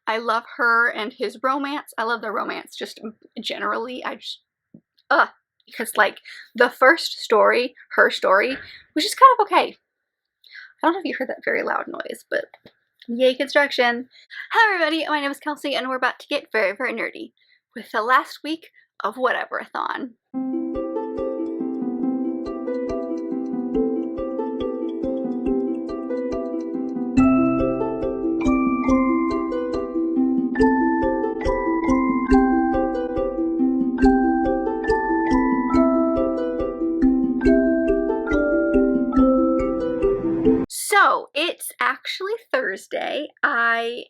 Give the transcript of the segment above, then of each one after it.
I love her and his romance. I love their romance just generally. Because like the first story, her story, was just kind of okay. I don't know if you heard that very loud noise, but yay construction. Hello everybody, my name is Kelsey and we're about to get very, very nerdy with the last week of Whateverathon. So it's actually Thursday. I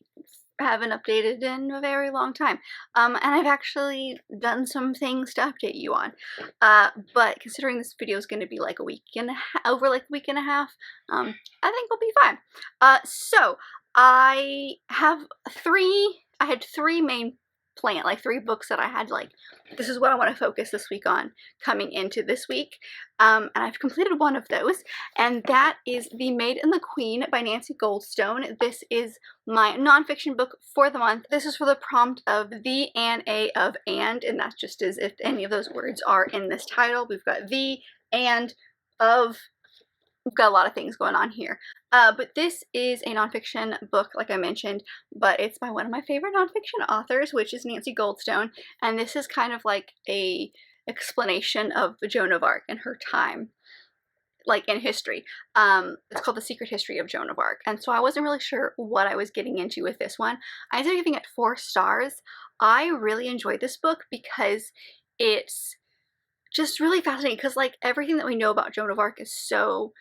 haven't updated in a very long time, and I've actually done some things to update you on, but considering this video is going to be like a week and a half, over like a week and a half, I think we'll be fine. So I had three main three books that I had like, this is what I want to focus this week on coming into this week, and I've completed one of those, and that is The Maid and the Queen by Nancy Goldstone. This is my nonfiction book for the month. This is for the prompt of the and a of and that's just as if any of those words are in this title. We've got the and of. We've got a lot of things going on here. But this is a nonfiction book, like I mentioned, but it's by one of my favorite nonfiction authors, which is Nancy Goldstone, and this is kind of like a explanation of Joan of Arc and her time, like in history. It's called The Secret History of Joan of Arc, and so I wasn't really sure what I was getting into with this one. I ended up giving it 4 stars. I really enjoyed this book because it's just really fascinating, because like everything that we know about Joan of Arc is so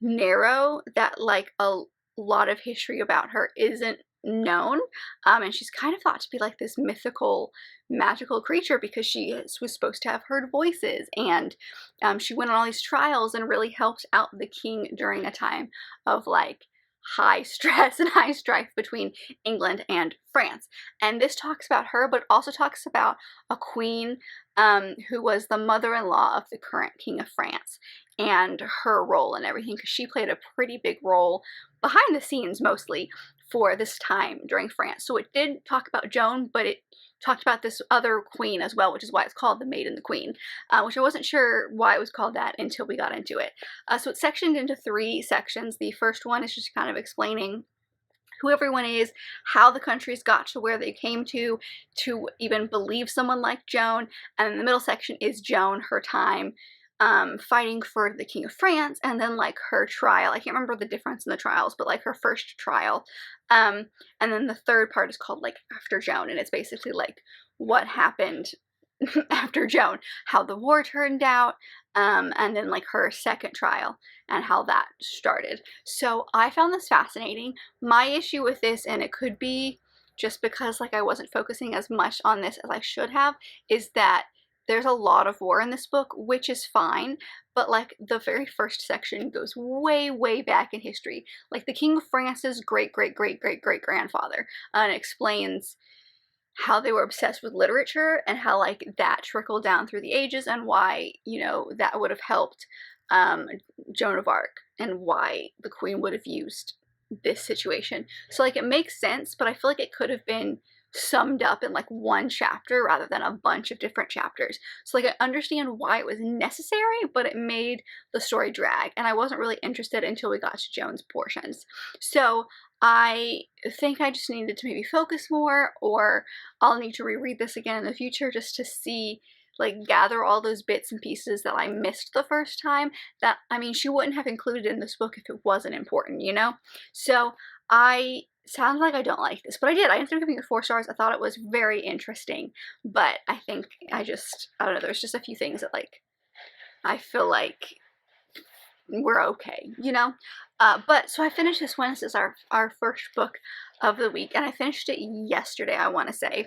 narrow that like a lot of history about her isn't known, and she's kind of thought to be like this mythical, magical creature because she was supposed to have heard voices, and she went on all these trials and really helped out the king during a time of like high stress and high strife between England and France. And this talks about her, but also talks about a queen who was the mother-in-law of the current king of France, and her role and everything, because she played a pretty big role behind the scenes mostly for this time during France. So it did talk about Joan, but it talked about this other queen as well, which is why it's called The Maid and the Queen, which I wasn't sure why it was called that until we got into it. So it's sectioned into 3 sections. The first one is just kind of explaining who everyone is, how the countries got to where they came to even believe someone like Joan, and then the middle section is Joan, her time, fighting for the King of France, and then like her trial. I can't remember the difference in the trials, but like her first trial. And then the third part is called like After Joan, and it's basically like what happened after Joan, how the war turned out, and then like her second trial and how that started. So I found this fascinating. My issue with this, and it could be just because like I wasn't focusing as much on this as I should have, is that there's a lot of war in this book, which is fine, but like the very first section goes way, way back in history. Like the King of France's great-great-great-great-great-grandfather, and explains how they were obsessed with literature and how like that trickled down through the ages, and why, you know, that would have helped Joan of Arc, and why the queen would have used this situation. So like it makes sense, but I feel like it could have been summed up in like one chapter rather than a bunch of different chapters. So like I understand why it was necessary, but it made the story drag, and I wasn't really interested until we got to Joan's portions. So I think I just needed to maybe focus more, or I'll need to reread this again in the future just to see, like, gather all those bits and pieces that I missed the first time. That, I mean, she wouldn't have included in this book if it wasn't important, you know? So sounds like I don't like this, but I did. I ended up giving it 4 stars. I thought it was very interesting, but I think I don't know, there's just a few things that like I feel like we're okay, you know? But so I finished this one. This is our first book of the week, and I finished it yesterday, I want to say.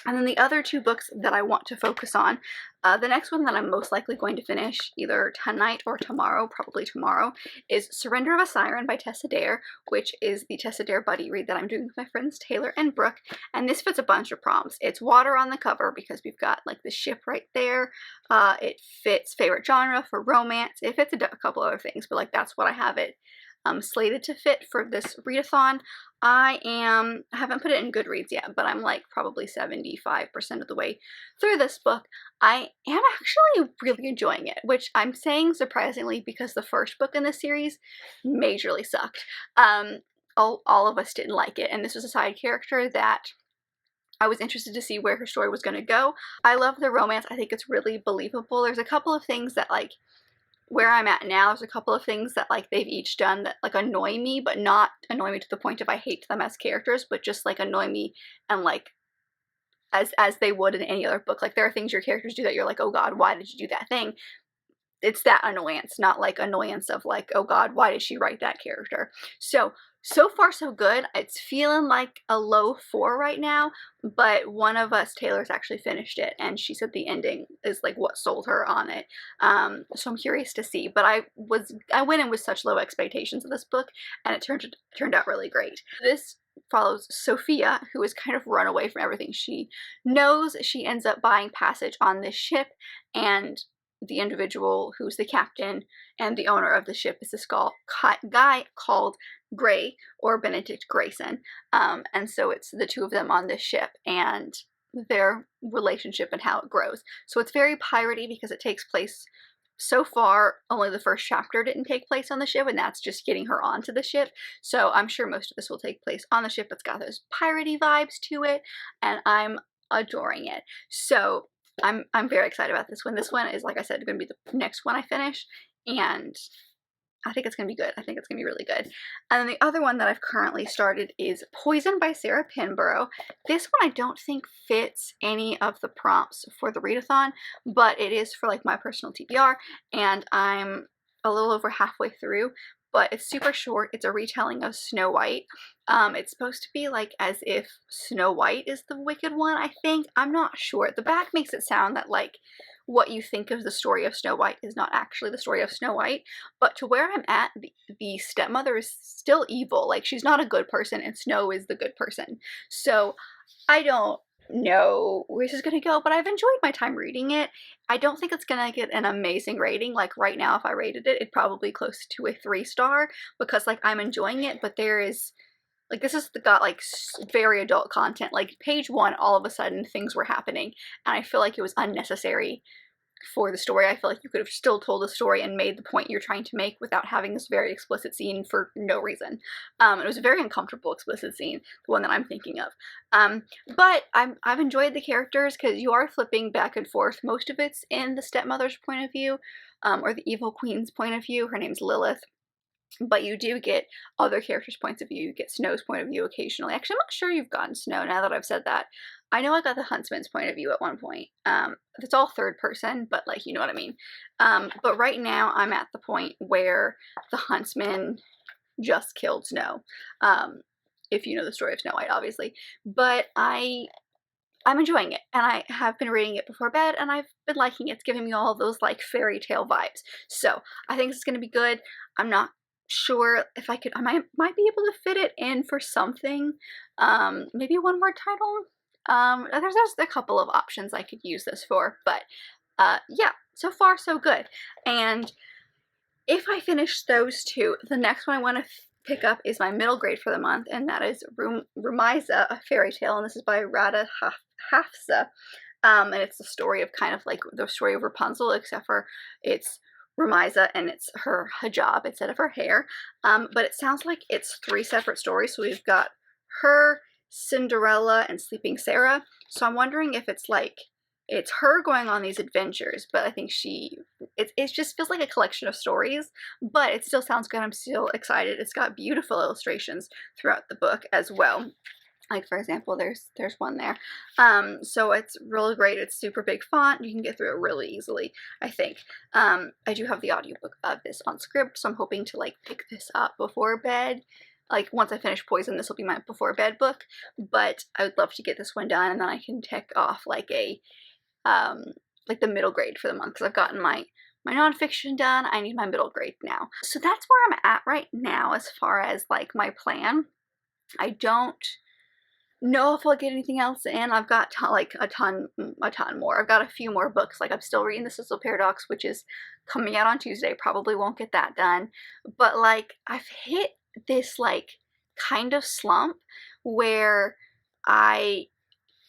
And then the other 2 books that I want to focus on, the next one that I'm most likely going to finish either tonight or tomorrow, probably tomorrow, is Surrender of a Siren by Tessa Dare, which is the Tessa Dare buddy read that I'm doing with my friends Taylor and Brooke. And this fits a bunch of prompts. It's water on the cover because we've got like the ship right there. It fits favorite genre for romance. It fits a couple other things, but like that's what I have it slated to fit for this readathon. I haven't put it in Goodreads yet, but I'm like probably 75% of the way through this book. I am actually really enjoying it, which I'm saying surprisingly because the first book in the series majorly sucked. All of us didn't like it, and this was a side character that I was interested to see where her story was going to go. I love the romance. I think it's really believable. There's a couple of things that, like, where I'm at now, there's a couple of things that, like, they've each done that, like, annoy me, but not annoy me to the point of I hate them as characters, but just, like, annoy me and, like, as they would in any other book. Like, there are things your characters do that you're like, oh god, why did you do that thing? It's that annoyance, not like annoyance of like, oh god, why did she write that character? So far so good. It's feeling like a low 4 right now, but one of us, Taylor's, actually finished it, and she said the ending is like what sold her on it. So I'm curious to see, but I went in with such low expectations of this book, and it turned out really great. This follows Sophia, who has kind of run away from everything she knows. She ends up buying passage on this ship, and the individual who's the captain and the owner of the ship is this guy called Gray, or Benedict Grayson. And so it's the two of them on this ship and their relationship and how it grows. So it's very piratey because it takes place, so far only the first chapter didn't take place on the ship, and that's just getting her onto the ship. So I'm sure most of this will take place on the ship. It's got those piratey vibes to it, and I'm adoring it. So I'm very excited about this one. This one is, like I said, going to be the next one I finish, and I think it's going to be good. I think it's going to be really good. And then the other one that I've currently started is Poison by Sarah Pinborough. This one I don't think fits any of the prompts for the readathon, but it is for like my personal TBR, and I'm a little over halfway through, but it's super short. It's a retelling of Snow White. It's supposed to be like as if Snow White is the wicked one, I think. I'm not sure. The back makes it sound that like what you think of the story of Snow White is not actually the story of Snow White, but to where I'm at, the stepmother is still evil. Like, she's not a good person, and Snow is the good person. So I don't know where this is going to go, but I've enjoyed my time reading it. I don't think it's going to get an amazing rating. Like, right now, if I rated it, it'd probably close to a 3-star, because like I'm enjoying it, but there is like, this has got like very adult content. Like, page 1, all of a sudden things were happening, and I feel like it was unnecessary for the story. I feel like you could have still told the story and made the point you're trying to make without having this very explicit scene for no reason. It was a very uncomfortable explicit scene, the one that I'm thinking of. But I've enjoyed the characters because you are flipping back and forth. Most of it's in the stepmother's point of view, or the evil queen's point of view. Her name's Lilith. But you do get other characters' points of view. You get Snow's point of view occasionally. Actually, I'm not sure you've gotten Snow now that I've said that. I know I got the huntsman's point of view at one point. It's all third person, but like, you know what I mean. But right now I'm at the point where the huntsman just killed Snow. If you know the story of Snow White, obviously. But I'm enjoying it, and I have been reading it before bed, and I've been liking it. It's giving me all those like fairy tale vibes. So I think this is going to be good. I'm not sure if I might be able to fit it in for something. Maybe one more title. There's a couple of options I could use this for, but yeah, so far so good. And if I finish those two, the next one I want to pick up is my middle grade for the month, and that is Rumiza, a fairy tale, and this is by Rada Hafsa. And it's the story of kind of like the story of Rapunzel, except for it's Rumiza and it's her hijab instead of her hair. But it sounds like it's 3 separate stories. So we've got her, Cinderella, and Sleeping Sarah. So I'm wondering if it's like it's her going on these adventures, but I think it just feels like a collection of stories, but it still sounds good. I'm still excited. It's got beautiful illustrations throughout the book as well. Like, for example, there's one there. So it's really great. It's super big font. You can get through it really easily, I think. I do have the audiobook of this on Scribd, so I'm hoping to like pick this up before bed. Like, once I finish Poison, this will be my before bed book, but I would love to get this one done, and then I can tick off like a like the middle grade for the month, because I've gotten my nonfiction done. I need my middle grade now. So that's where I'm at right now as far as like my plan. I don't know if I'll get anything else in. I've got a ton more. I've got a few more books. Like I'm still reading The Social Paradox, which is coming out on Tuesday. Probably won't get that done. But like I've hit this like kind of slump where I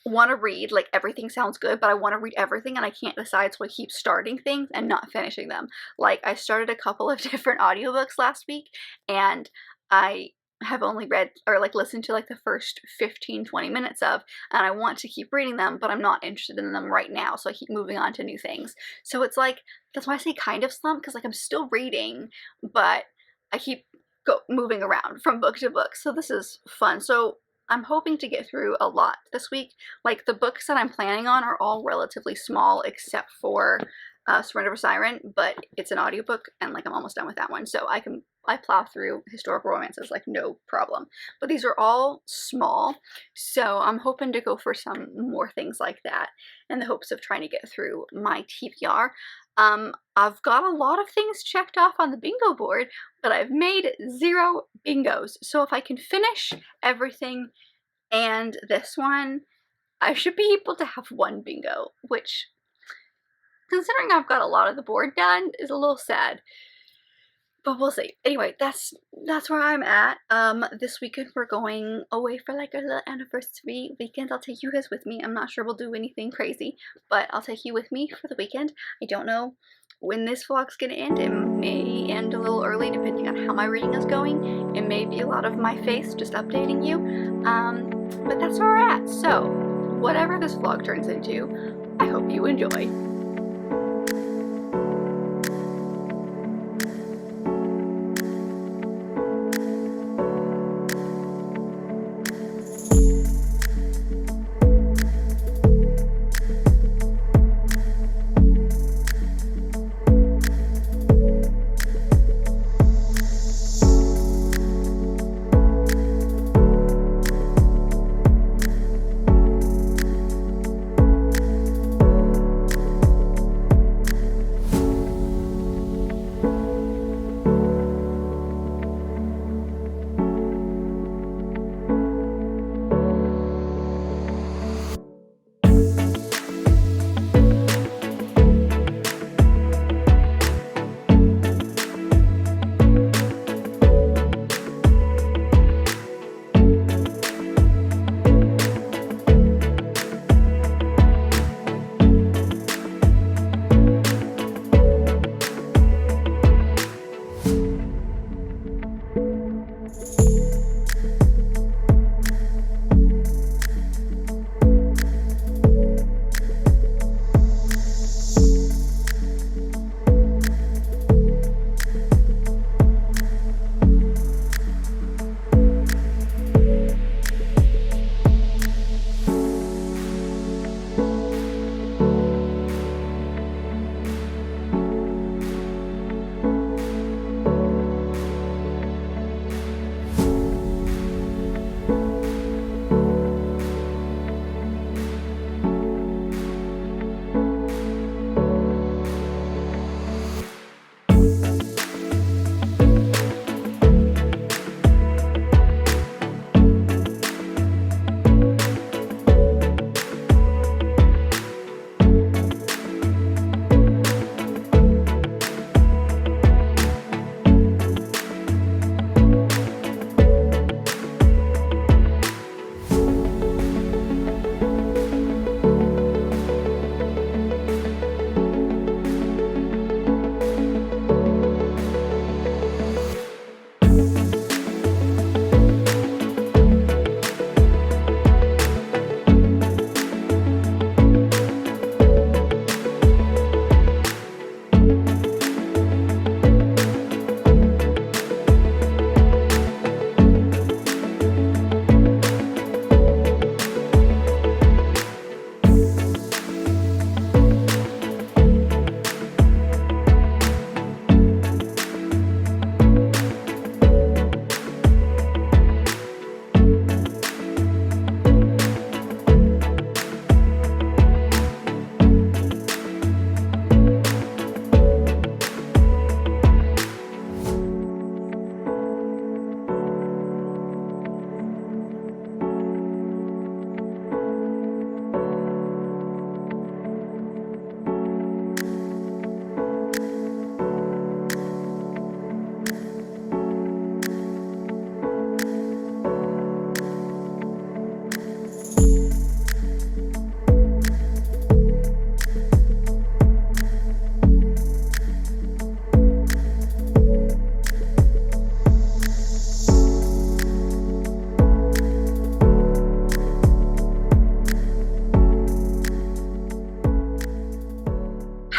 want to read, like everything sounds good, but I want to read everything and I can't decide, so I keep starting things and not finishing them. Like I started a couple of different audiobooks last week and I have only read or like listened to like the first 15-20 minutes of, and I want to keep reading them, but I'm not interested in them right now, so I keep moving on to new things. So it's like, that's why I say kind of slump, because like I'm still reading, but I keep moving around from book to book, so this is fun. So I'm hoping to get through a lot this week. Like the books that I'm planning on are all relatively small except for Surrender of a Siren, but it's an audiobook and like I'm almost done with that one, so I plow through historical romances like no problem. But these are all small, so I'm hoping to go for some more things like that in the hopes of trying to get through my TBR. I've got a lot of things checked off on the bingo board, but I've made 0 bingos. So if I can finish everything and this one, I should be able to have 1 bingo, which, considering I've got a lot of the board done, is a little sad. But we'll see. Anyway, that's where I'm at. This weekend we're going away for like a little anniversary weekend. I'll take you guys with me. I'm not sure we'll do anything crazy, but I'll take you with me for the weekend. I don't know when this vlog's gonna end. It may end a little early depending on how my reading is going. It may be a lot of my face just updating you. But that's where we're at. So, whatever this vlog turns into, I hope you enjoy.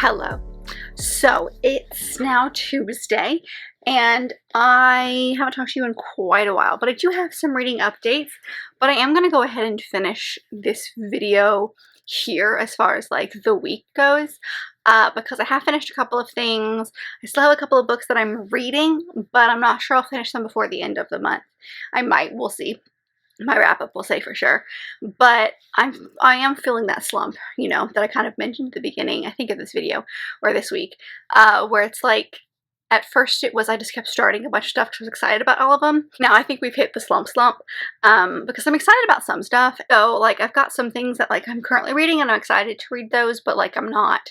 Hello. So it's now Tuesday and I haven't talked to you in quite a while, but I do have some reading updates, but I am going to go ahead and finish this video here as far as like the week goes, because I have finished a couple of things. I still have a couple of books that I'm reading, but I'm not sure I'll finish them before the end of the month. I might, we'll see. My wrap-up will say for sure, but I am feeling that slump, you know, that I kind of mentioned at the beginning, I think, of this video, or this week, where it's like, at first it was I just kept starting a bunch of stuff because I was excited about all of them. Now I think we've hit the slump, because I'm excited about some stuff. So, like, I've got some things that, like, I'm currently reading and I'm excited to read those, but, like, I'm not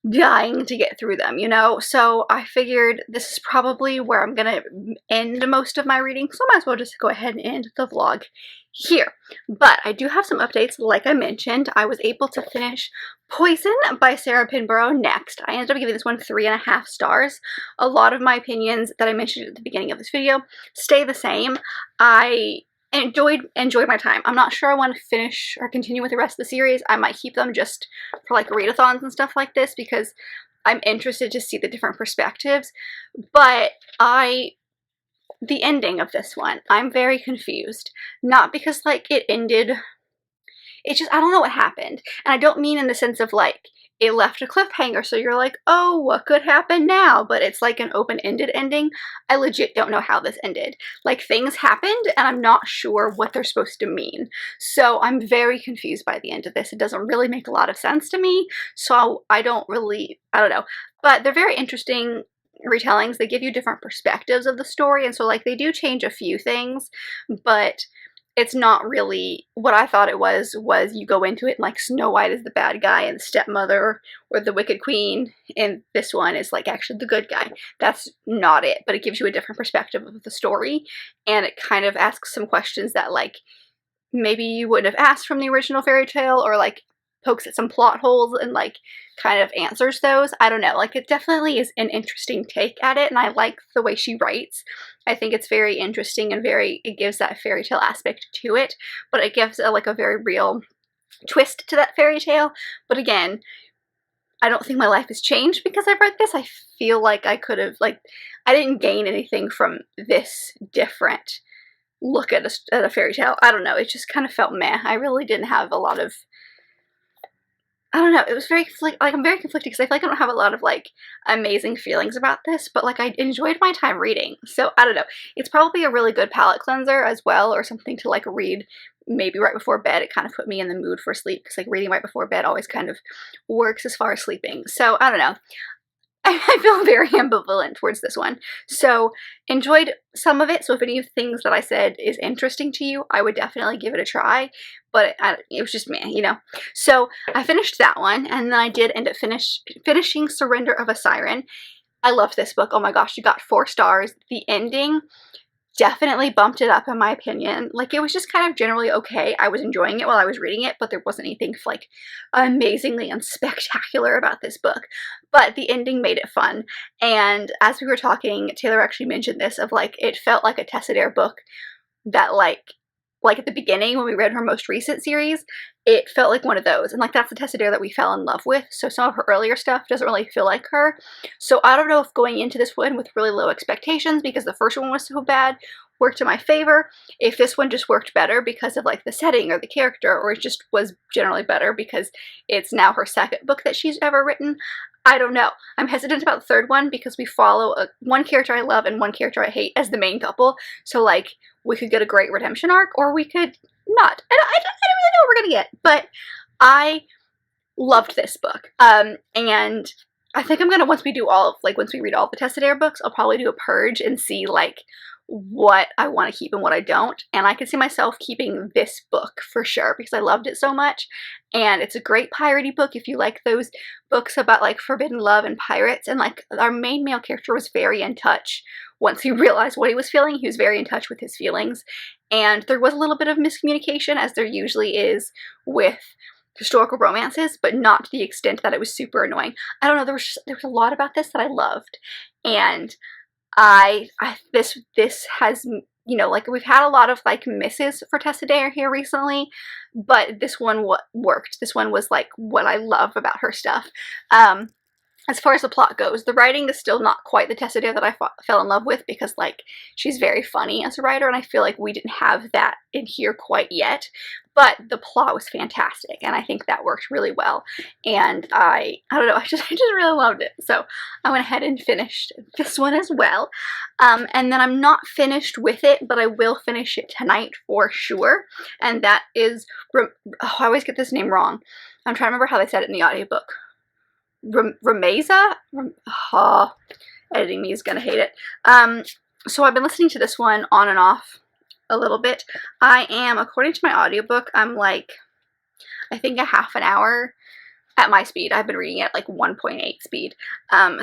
dying to get through them, you know? So I figured this is probably where I'm gonna end most of my reading, so I might as well just go ahead and end the vlog here. But I do have some updates. Like I mentioned, I was able to finish Poison by Sarah Pinborough next. I ended up giving this one 3.5 stars. A lot of my opinions that I mentioned at the beginning of this video stay the same. I enjoyed my time. I'm not sure I want to finish or continue with the rest of the series. I might keep them just for like readathons and stuff like this because I'm interested to see the different perspectives. But the ending of this one, I'm very confused. Not because like it ended, it's just, I don't know what happened. And I don't mean in the sense of like it left a cliffhanger, so you're like, oh, what could happen now? But it's like an open-ended ending. I legit don't know how this ended. Like, things happened, and I'm not sure what they're supposed to mean. So I'm very confused by the end of this. It doesn't really make a lot of sense to me, so I don't know. But they're very interesting retellings. They give you different perspectives of the story, and so, like, they do change a few things, but it's not really what I thought it was you go into it and like Snow White is the bad guy and the stepmother or the Wicked Queen, and this one is like actually the good guy. That's not it, but it gives you a different perspective of the story, and it kind of asks some questions that like maybe you wouldn't have asked from the original fairy tale, or like pokes at some plot holes and like kind of answers those. I don't know, like it definitely is an interesting take at it, and I like the way she writes. I think it's very interesting and it gives that fairy tale aspect to it, but it gives like a very real twist to that fairy tale. But again, I don't think my life has changed because I've read this. I feel like I could have, like, I didn't gain anything from this different look at a fairy tale. I don't know, it just kind of felt meh. I really didn't have a lot of, I don't know, it was very, like, I'm very conflicted because I feel like I don't have a lot of, like, amazing feelings about this, but, like, I enjoyed my time reading, so, I don't know. It's probably a really good palate cleanser as well, or something to, like, read maybe right before bed. It kind of put me in the mood for sleep, because, like, reading right before bed always kind of works as far as sleeping, so, I don't know. I feel very ambivalent towards this one. So, enjoyed some of it, so if any of the things that I said is interesting to you, I would definitely give it a try, but it was just meh, you know? So, I finished that one, and then I did end up finishing Surrender of a Siren. I loved this book. Oh my gosh, you got 4 stars. The ending definitely bumped it up in my opinion. Like, it was just kind of generally okay. I was enjoying it while I was reading it, but there wasn't anything like amazingly unspectacular about this book. But the ending made it fun. And as we were talking, Taylor actually mentioned this of like, it felt like a Tessa Dare book that like at the beginning when we read her most recent series, it felt like one of those. And like, that's the Tessa Dare that we fell in love with. So some of her earlier stuff doesn't really feel like her. So I don't know if going into this one with really low expectations because the first one was so bad worked in my favor, if this one just worked better because of like the setting or the character, or it just was generally better because it's now her second book that she's ever written. I don't know. I'm hesitant about the third one because we follow one character I love and one character I hate as the main couple. So like, we could get a great redemption arc, or we could not. I don't really know what we're gonna get, but I loved this book. And I think I'm gonna, once we read all the Tessa Dare books, I'll probably do a purge and see like what I want to keep and what I don't. And I can see myself keeping this book for sure because I loved it so much. And it's a great piratey book if you like those books about like forbidden love and pirates. And like, our main male character was very in touch. Once he realized what he was feeling, he was very in touch with his feelings. And there was a little bit of miscommunication, as there usually is with historical romances, but not to the extent that it was super annoying. I don't know, there was a lot about this that I loved. And this has you know, like we've had a lot of like misses for Tessa Dare here recently, but this one worked. This one was like what I love about her stuff. As far as the plot goes, the writing is still not quite the Tessa Dare that I fell in love with, because like she's very funny as a writer, and I feel like we didn't have that in here quite yet. But the plot was fantastic, and I think that worked really well. And I don't know, I just really loved it. So I went ahead and finished this one as well. And then I'm not finished with it, but I will finish it tonight for sure. And that is, I always get this name wrong. I'm trying to remember how they said it in the audiobook. Rameza? Editing me is gonna hate it. So I've been listening to this one on and off a little bit. I am, according to my audiobook, I'm like, I think a half an hour at my speed. I've been reading at like 1.8 speed.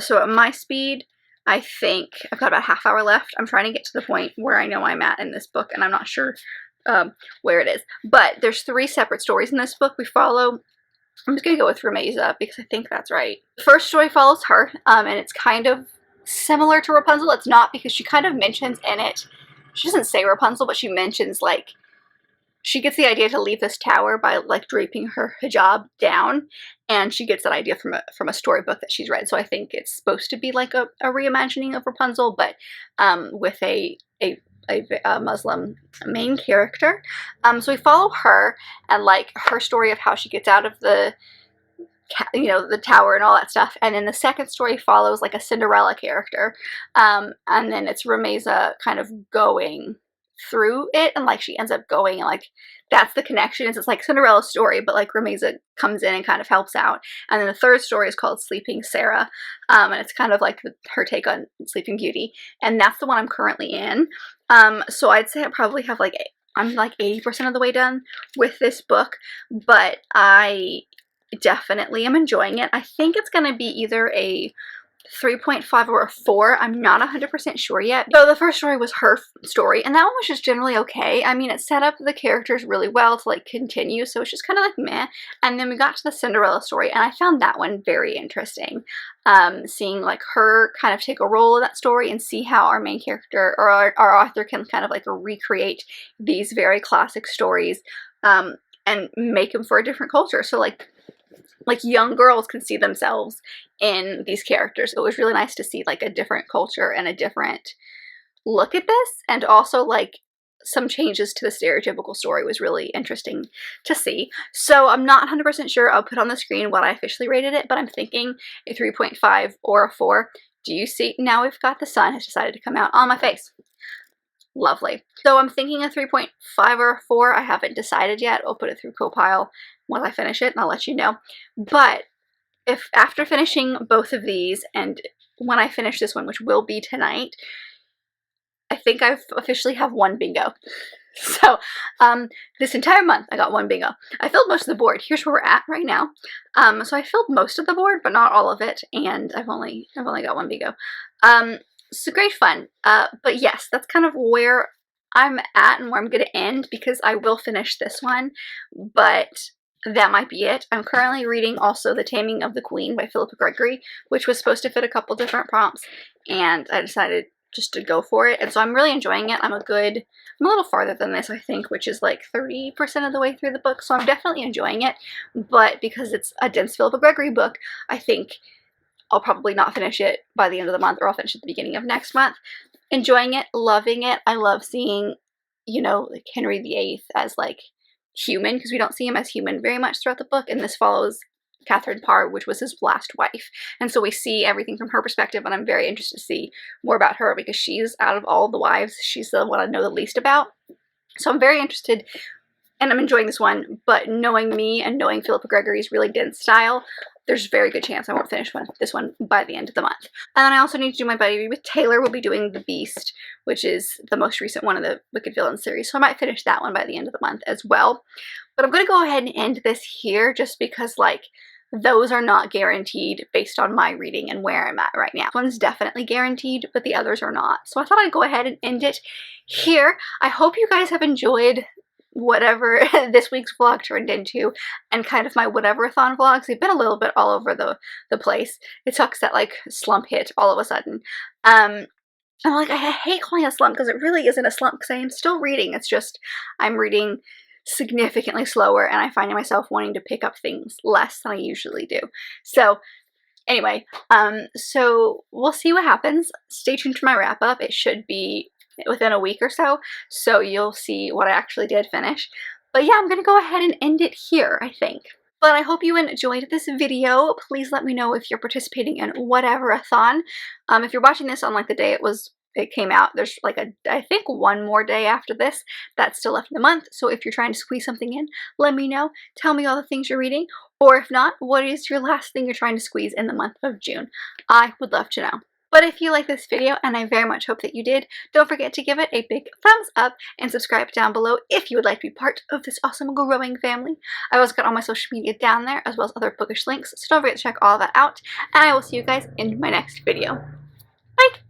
So at my speed, I think I've got about a half hour left. I'm trying to get to the point where I know I'm at in this book, and I'm not sure where it is. But there's 3 separate stories in this book. We follow, I'm just going to go with Rameza because I think that's right. The first story follows her, and it's kind of similar to Rapunzel. It's not, because she kind of mentions in it, she doesn't say Rapunzel, but she mentions like, she gets the idea to leave this tower by like draping her hijab down, and she gets that idea from a storybook that she's read. So I think it's supposed to be like a reimagining of Rapunzel, but with a Muslim main character. So we follow her and like her story of how she gets out of the, you know, the tower and all that stuff. And then the second story follows like a Cinderella character, and then it's Rameza kind of going through it, and like she ends up going, and like that's the connection. It's like Cinderella's story, but like Rameza comes in and kind of helps out. And then the third story is called Sleeping Sarah, and it's kind of like her take on Sleeping Beauty, and that's the one I'm currently in. So I'd say I probably have like, I'm like 80% of the way done with this book, but I definitely am enjoying it. I think it's going to be either a 3.5 or a 4. I'm not 100% sure yet. So the first story was her story, and that one was just generally okay. I mean, it set up the characters really well to like continue, so it's just kind of like meh. And then we got to the Cinderella story, and I found that one very interesting. Seeing like her kind of take a role in that story and see how our main character, or our author, can kind of like recreate these very classic stories and make them for a different culture. So like young girls can see themselves in these characters. It was really nice to see like a different culture and a different look at this, and also like some changes to the stereotypical story was really interesting to see. So I'm not 100% sure. I'll put on the screen what I officially rated it, but I'm thinking a 3.5 or a 4. Do you see? Now we've got the sun has decided to come out on my face. Lovely. So I'm thinking a 3.5 or a 4. I haven't decided yet. I'll put it through Copile when I finish it, and I'll let you know. But if after finishing both of these, and when I finish this one, which will be tonight, I think I've officially have 1 bingo. So this entire month I got 1 bingo. I filled most of the board. Here's where we're at right now. So I filled most of the board, but not all of it, and I've only got 1 bingo. So great fun. But yes, that's kind of where I'm at and where I'm going to end, because I will finish this one, but that might be it. I'm currently reading also The Taming of the Queen by Philippa Gregory, which was supposed to fit a couple different prompts, and I decided just to go for it. And so I'm really enjoying it. I'm a little farther than this, I think, which is like 30% of the way through the book, so I'm definitely enjoying it. But because it's a dense Philippa Gregory book, I think I'll probably not finish it by the end of the month, or I'll finish it at the beginning of next month. Enjoying it, loving it. I love seeing, you know, like Henry VIII as like human, because we don't see him as human very much throughout the book, and this follows Catherine Parr, which was his last wife, and so we see everything from her perspective, and I'm very interested to see more about her, because she's, out of all the wives, she's the one I know the least about. So I'm very interested, and I'm enjoying this one, but knowing me and knowing Philippa Gregory's really dense style, there's a very good chance I won't finish this one by the end of the month. And then I also need to do my buddy read with Taylor. We'll be doing The Beast, which is the most recent one of the Wicked Villains series, so I might finish that one by the end of the month as well. But I'm going to go ahead and end this here, just because like those are not guaranteed based on my reading and where I'm at right now. This one's definitely guaranteed, but the others are not. So I thought I'd go ahead and end it here. I hope you guys have enjoyed whatever this week's vlog turned into, and kind of my Whateverathon vlogs. They've been a little bit all over the place. It sucks that like slump hit all of a sudden. I'm like, I hate calling it a slump because it really isn't a slump because I am still reading. It's just I'm reading significantly slower and I find myself wanting to pick up things less than I usually do. So anyway, so we'll see what happens. Stay tuned for my wrap up. It should be within a week or so, so you'll see what I actually did finish. But yeah, I'm gonna go ahead and end it here, I think. But I hope you enjoyed this video. Please let me know if you're participating in Whateverathon. If you're watching this on like the day it came out, there's like I think one more day after this that's still left in the month. So if you're trying to squeeze something in, let me know. Tell me all the things you're reading. Or if not, what is your last thing you're trying to squeeze in the month of June? I would love to know. But if you like this video, and I very much hope that you did, don't forget to give it a big thumbs up and subscribe down below if you would like to be part of this awesome growing family. I've also got all my social media down there, as well as other bookish links, so don't forget to check all of that out, and I will see you guys in my next video. Bye!